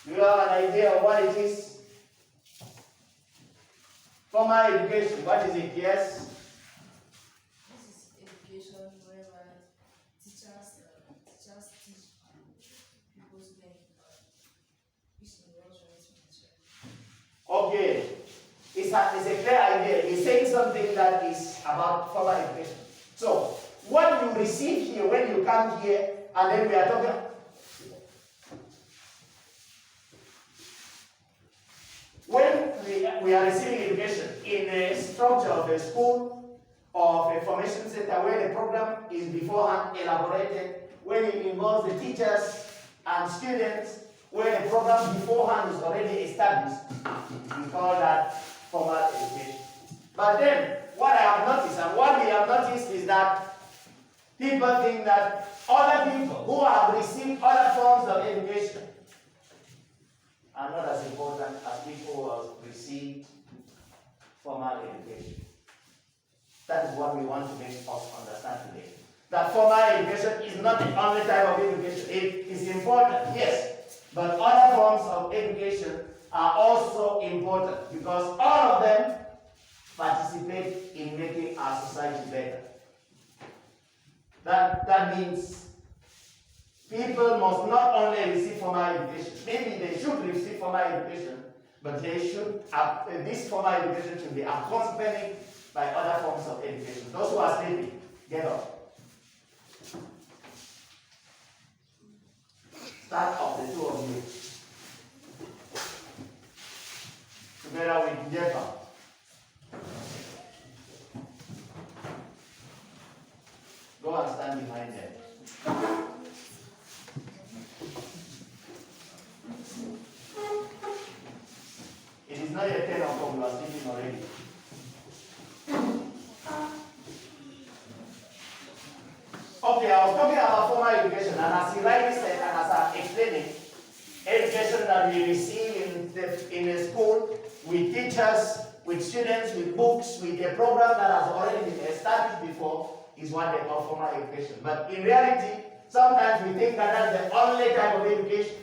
Do you have an idea of what it is? Formal education, what is it? Yes? This is education whereby teachers teach people to learn which involves responsibility. Okay. It's a clear idea. You're saying something that is about formal education. So, what you receive here when you come here, and then we are talking. When we are receiving education in a structure of a school or of a formation center where the program is beforehand elaborated, when it involves the teachers and students, where the program beforehand is already established, we call that formal education. But then, what I have noticed and what we have noticed is that people think that other people who have received other forms of education are not as important as people who have received formal education. That is what we want to make us understand today. That formal education is not the only type of education. It is important, yes, but other forms of education are also important because all of them participate in making our society better. That means people must not only receive formal education. Maybe they should receive formal education, but they should this formal education should be accompanied by other forms of education. Those who are sleeping, get up. Start off the two of you. Together with Jeff. Go and stand behind them. It is not yet 10 o'clock, you are sleeping already. Okay, I was talking about formal education, and as he rightly said, and as I'm explaining, education that we receive in a school with teachers, with students, with books, with a program that has already been established before is what they call formal education. But in reality, sometimes we think that that's the only type of education.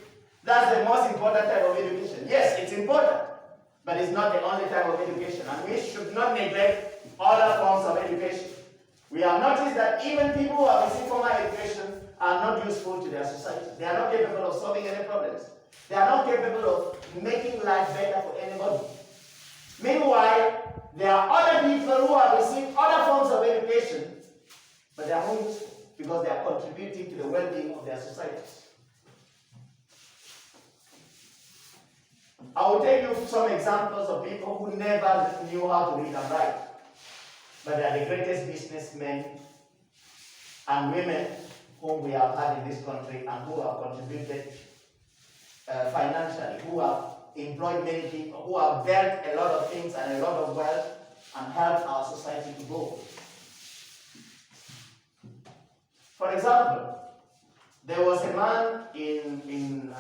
That's the most important type of education. Yes, it's important, but it's not the only type of education. And we should not neglect other forms of education. We have noticed that even people who have received formal education are not useful to their society. They are not capable of solving any problems. They are not capable of making life better for anybody. Meanwhile, there are other people who have received other forms of education, but they are not useful because they are contributing to the well-being of their societies. I will tell you some examples of people who never knew how to read and write, but they are the greatest businessmen and women whom we have had in this country and who have contributed financially, who have employed many people, who have built a lot of things and a lot of wealth and helped our society to grow. For example, there was a man in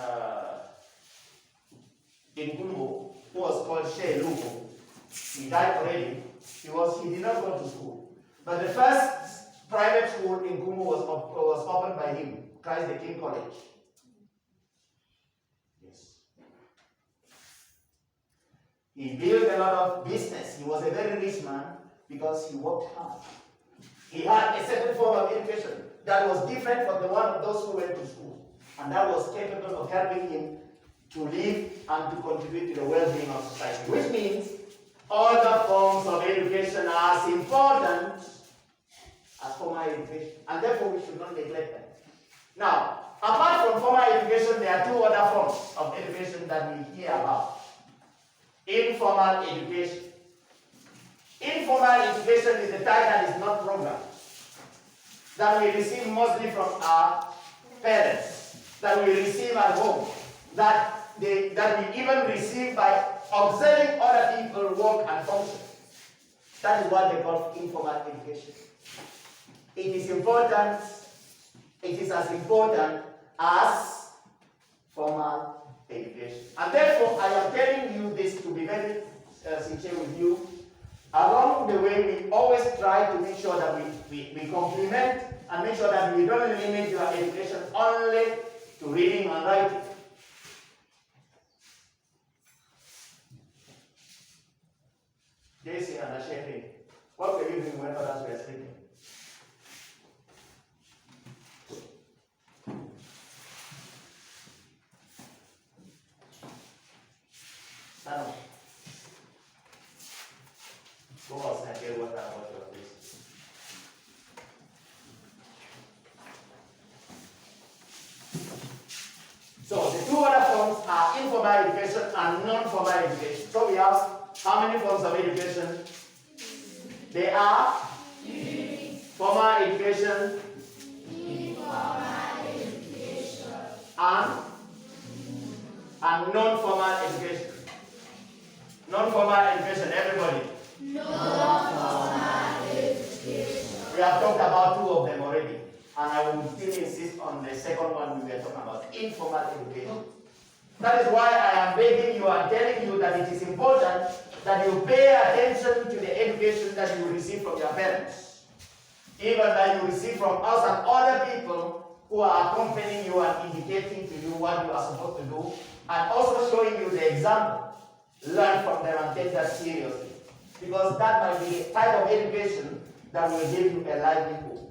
Gumbo who was called Shea Lugo. He died already. He did not go to school. But the first private school in Gumbo was opened by him, Christ the King College. Yes. He built a lot of business. He was a very rich man because he worked hard. He had a certain form of education that was different from the one of those who went to school. And that was capable of helping him to live and to contribute to the well-being of society. Which means other forms of education are as important as formal education. And therefore we should not neglect them. Now, apart from formal education, there are two other forms of education that we hear about. Informal education. Informal education is the type that is not programmed, that we receive mostly from our parents, that we receive at home, that we even receive by observing other people work and function. That is what they call informal education. It is important, it is as important as formal education. And therefore, I am telling you this to be very sincere with you. Along the way, we always try to make sure that we complement and make sure that we don't limit your education only to reading and writing. Daisy and Ashehe, what were you doing when others were sleeping? Stand up. Go outside, get water about your face. So the two other forms are informal education and non-formal education. So we have how many forms of education? They are formal education, and non-formal education. Non-formal education, everybody. We have talked about two of them already, and I will still insist on the second one we were talking about, informal education. That is why I am begging you and telling you that it is important that you pay attention to the education that you receive from your parents, even that you receive from us and other people who are accompanying you and indicating to you what you are supposed to do, and also showing you the example. Learn from them and take that seriously, because that might be the type of education that will give you a livelihood,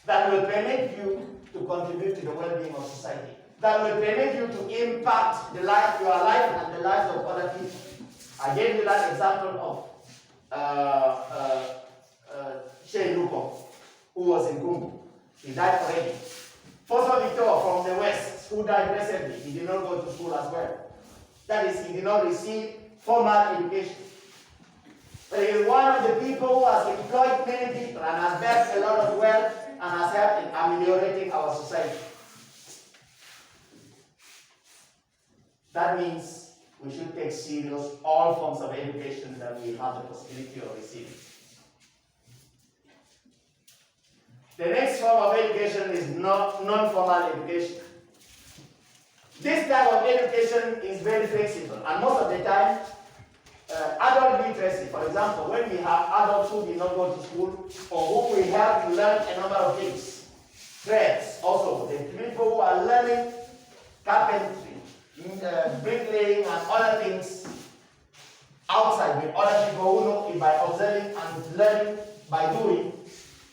that will permit you to contribute to the well-being of society, that will permit you to impact your life and the lives of other people. I gave you that example of Shea Luko, who was in Kumbu. He died already. Fosso Victor from the West, who died recently, he did not go to school as well. That is, he did not receive formal education. But he is one of the people who has employed many people and has built a lot of wealth and has helped in ameliorating our society. That means we should take serious all forms of education that we have the possibility of receiving. The next form of education is non-formal education. This type of education is very flexible, and most of the time, adult literacy, for example, when we have adults who did not go to school or who we help to learn a number of things, trades also, the people who are learning carpentry, bricklaying and other things outside with other people who know it by observing and learning by doing,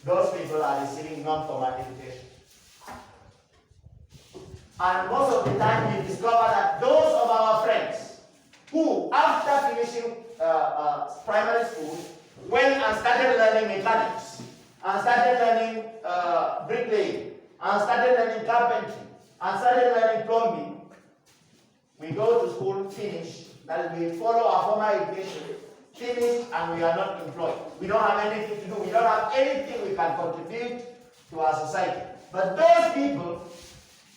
those people are receiving non-formal education. And most of the time we discover that those of our friends who, after finishing primary school, went and started learning mechanics, and started learning bricklaying, and started learning carpentry, and started learning plumbing, we go to school, finish, that we follow our formal education, finish, and we are not employed. We don't have anything to do. We don't have anything we can contribute to our society. But those people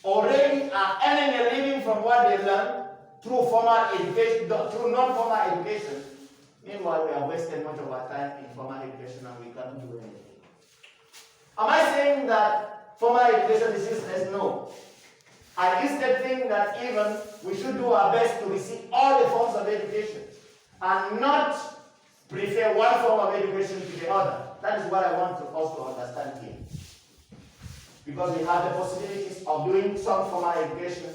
already are earning a living from what they learn through formal education, through non-formal education. Meanwhile, we have wasted much of our time in formal education and we can't do anything. Am I saying that formal education is useless? No. I instead think that even we should do our best to receive all the forms of education and not prefer one form of education to the other. That is what I want to also understand here. Because we have the possibilities of doing some formal education,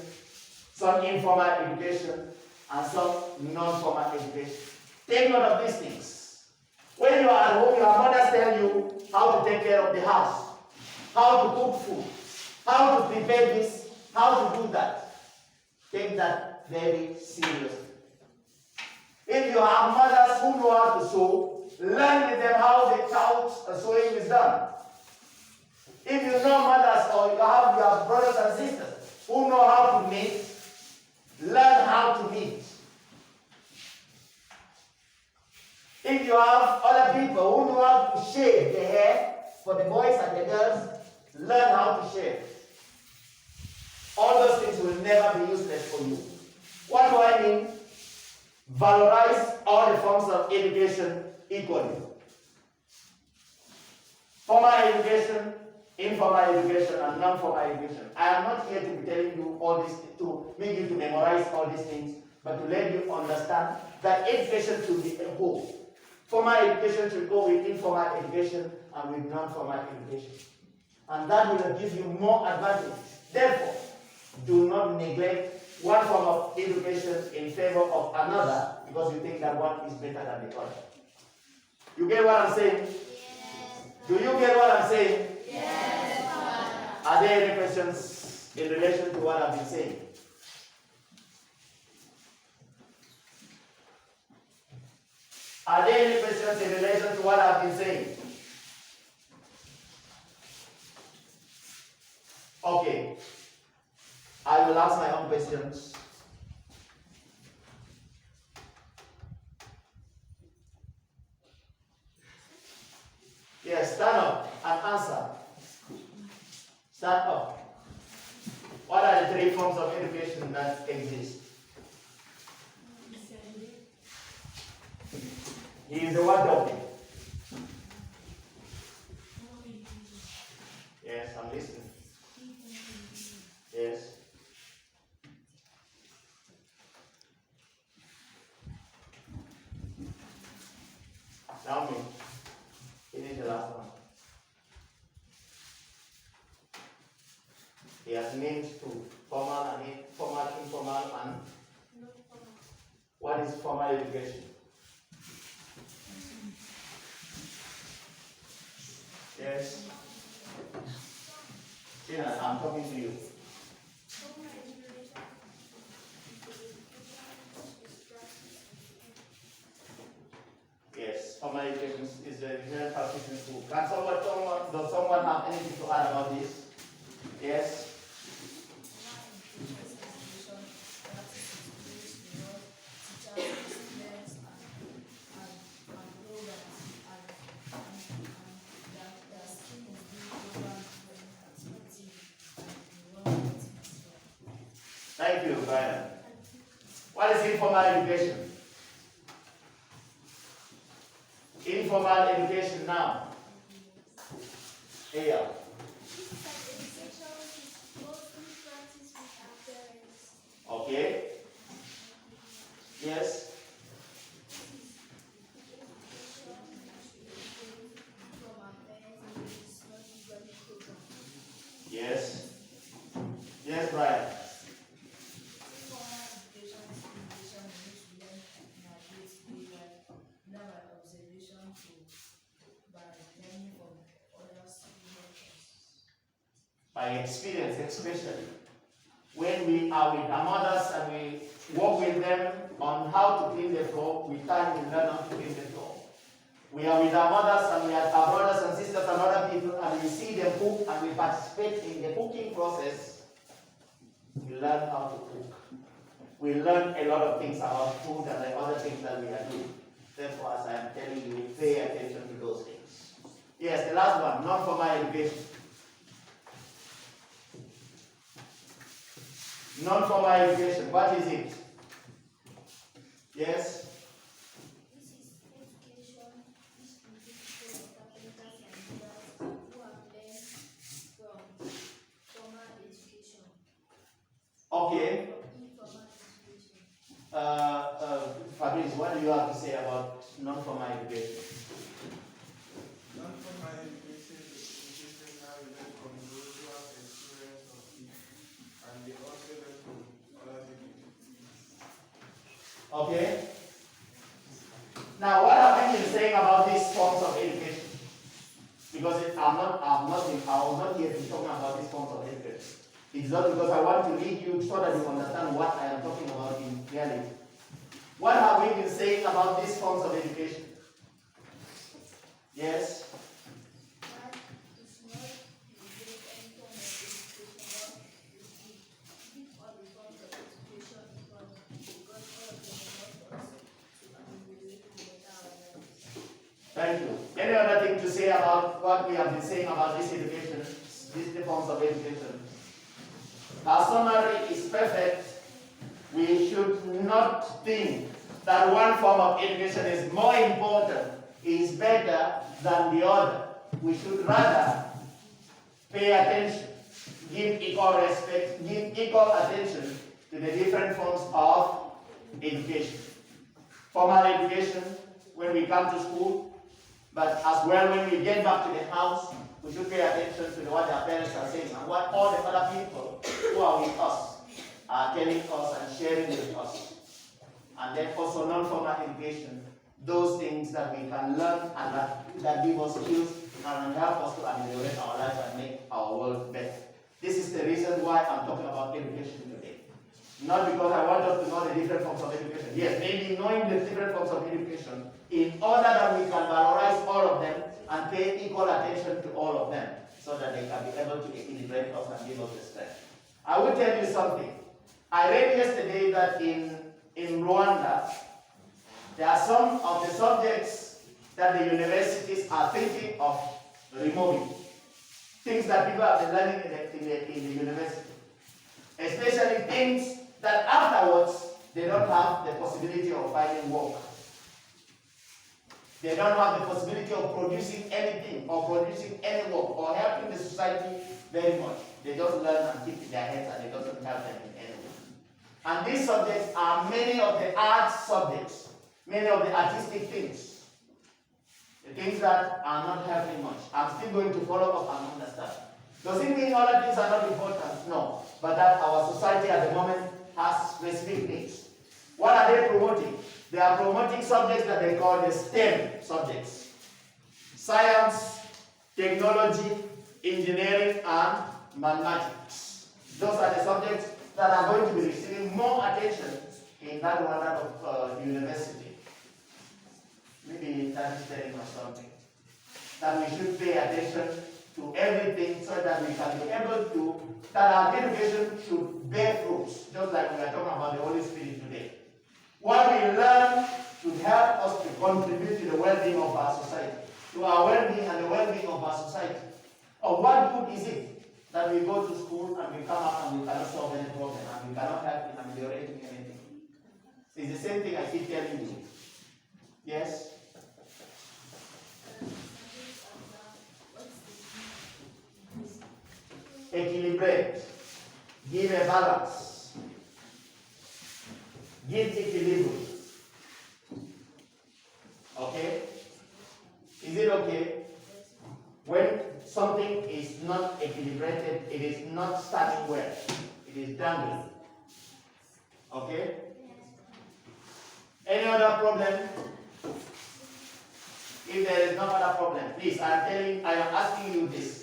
some informal education, and some non-formal education. Take note of these things. When you are at home, your mothers tell you how to take care of the house, how to cook food, how to prepare this, how to do that. Take that very seriously. If you have mothers who know how to sew, learn with them how the child sewing is done. If you know mothers or you have your brothers and sisters who know how to knit, learn how to knit. If you have other people who know how to shave the hair, for the boys and the girls, learn how to shave. All those things will never be useless for you. What do I mean? Valorize all the forms of education equally. Formal education, informal education, and non-formal education. I am not here to be telling you all this, to make you to memorize all these things, but to let you understand that education should be a whole. Formal education should go with informal education and with non-formal education. And that will give you more advantage. Therefore, do not neglect one form of education in favor of another because you think that one is better than the other. You get what I'm saying? Do you get what I'm saying? Are there any questions in relation to what I've been saying? Are there any questions in relation to what I've been saying? Okay. I will ask my own questions. Yes, stand up and answer. Stand up. What are the three forms of education that exist? He is the one talking. Yes, I'm listening. Yes. Tell me. Finish the last one. He has named two. Formal and informal, and what is formal education? Yes. Tina, I'm talking to you. Yes, formal education is the general practice in school. Does someone have anything to add about this? Yes. Thank you, Brian. What is informal education? Informal education now. Yeah. Okay. Yes. Yes. Yes, Brian. By experience, especially when we are with our mothers and we work with them on how to clean the floor, we learn how to clean the floor. We are with our mothers and we are our brothers and sisters and other people, and we see them cook and we participate in the cooking process. We learn how to cook. We learn a lot of things about food and the other things that we are doing. Therefore, as I am telling you, pay attention to those things. Yes, the last one, non-formal education. Non-formal education, what is it? Yes? This is education which includes carpenters and builders who have learned from formal education. Okay. From informal education. Fabrice, what do you have to say about non-formal education? Non-formal education is education that we learn from those who have experience of it, and they also learn from other people. Okay. Now, what have I been saying about these forms of education? Because I was not here to be talking about these forms of education. It's not because I want to lead you so that you understand what I am talking about in reality. What have we been saying about these forms of education? Yes? That is not the any form of education, but give all the forms of education equal, because all of them help us to relate to better our lives. Thank you. Any other thing to say about what we have been saying about this education, these forms of education? Our summary is perfect. We should not think that one form of education is more important, is better than the other. We should rather pay attention, give equal respect, give equal attention to the different forms of education. Formal education, when we come to school, but as well when we get back to the house, we should pay attention to what our parents are saying and what all the other people who are with us are telling us and sharing with us. And then also non-formal education, those things that we can learn and that give us skills and help us to ameliorate our lives and make our world better. This is the reason why I'm talking about education today. Not because I want us to know the different forms of education. Yes, maybe knowing the different forms of education in order that we can valorize all of them and pay equal attention to all of them so that they can be able to equilibrate us and give us the strength. I will tell you something. I read yesterday that in Rwanda, there are some of the subjects that the universities are thinking of removing. Things that people have been learning in the university. Especially things that afterwards they don't have the possibility of finding work. They don't have the possibility of producing anything or producing any work or helping the society very much. They just learn and keep in their heads and it doesn't help them in any way. And these subjects are many of the arts subjects, many of the artistic things, the things that are not helping much. I'm still going to follow up and understand. Does it mean other things are not important? No. But that our society at the moment has specific needs. What are they promoting? They are promoting subjects that they call the STEM subjects. Science, technology, engineering, and mathematics. Those are the subjects that are going to be receiving more attention in that one of university. Maybe that is telling us something. That we should pay attention to everything so that we can be able to, that our education should bear fruits, just like we are talking about the Holy Spirit today. What we learn should help us to contribute to the well-being of our society, to our well-being and the well-being of our society. Of what good is it that we go to school and we come out and we cannot solve any problem and we cannot help in ameliorating anything? It's the same thing I keep telling you. Yes? Equilibrate. Give a balance. Give equilibrium. Okay? Is it okay? When something is not equilibrated, it is not starting well. It is dangling. Okay? Any other problem? If there is no other problem, please, I am asking you this.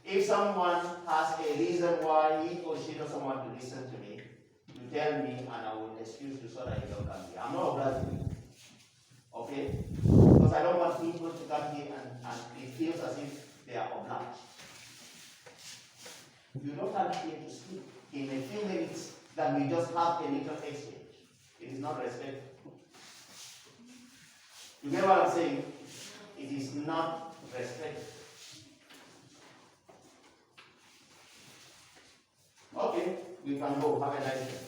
If someone has a reason why he or she doesn't want to listen to me, you tell me and I will excuse you so that you don't come here. I'm not obliging you. Okay? Because I don't want people to come here and it feels as if they are obliged. You don't have here to speak in a few minutes that we just have a little exchange. It is not respectful. You get what I'm saying? It is not respectful. Okay, we can go. Have a nice day.